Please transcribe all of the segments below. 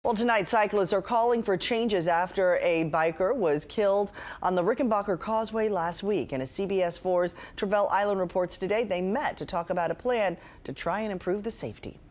Well, tonight, cyclists are calling for changes after a biker was killed on the Rickenbacker Causeway last week. And as CBS 4's Travell Island reports today, they met to talk about a plan to try and improve the safety.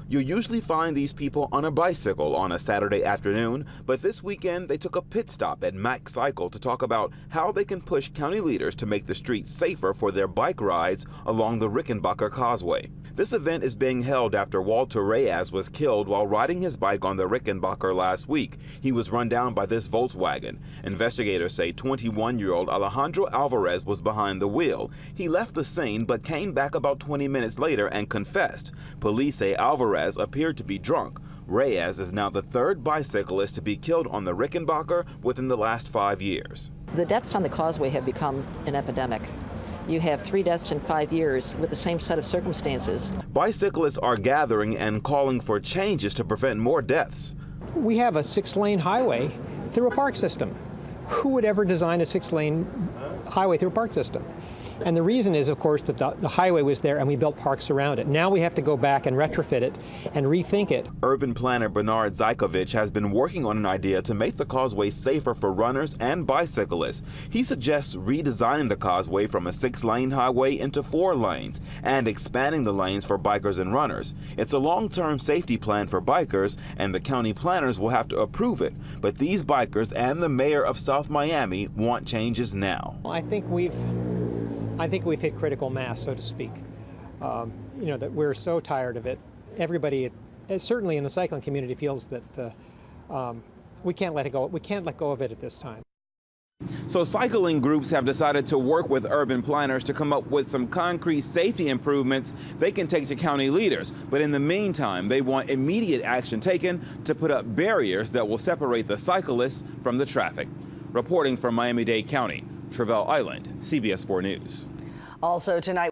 You usually find these people on a bicycle on a Saturday afternoon, but this weekend they took a pit stop at Mac Cycle to talk about how they can push county leaders to make the streets safer for their bike rides along the Rickenbacker Causeway. This event is being held after Walter Reyes was killed while riding his bike on the Rickenbacker last week. He was run down by this Volkswagen. Investigators say 21-year-old Alejandro Alvarez was behind the wheel. He left the scene but came back about 20 minutes later and confessed. Police say Alvarez appeared to be drunk. Reyes is now the third bicyclist to be killed on the Rickenbacker within the last 5 years. The deaths on the causeway have become an epidemic. You have 3 deaths in 5 years with the same set of circumstances. Bicyclists are gathering and calling for changes to prevent more deaths. We have a 6-lane highway through a park system. Who would ever design a 6-lane highway through a park system? And the reason is, of course, that the highway was there and we built parks around it. Now we have to go back and retrofit it and rethink it. Urban planner Bernard Zykovich has been working on an idea to make the causeway safer for runners and bicyclists. He suggests redesigning the causeway from a 6-lane highway into 4 lanes and expanding the lanes for bikers and runners. It's a long-term safety plan for bikers, and the county planners will have to approve it. But these bikers and the mayor of South Miami want changes now. I think we've hit critical mass, so to speak. That we're so tired of it. Everybody, certainly in the cycling community, feels that we can't let it go. We can't let go of it at this time. So cycling groups have decided to work with urban planners to come up with some concrete safety improvements they can take to county leaders. But in the meantime, they want immediate action taken to put up barriers that will separate the cyclists from the traffic. Reporting from Miami-Dade County, Travell Island, CBS 4 News. Also tonight.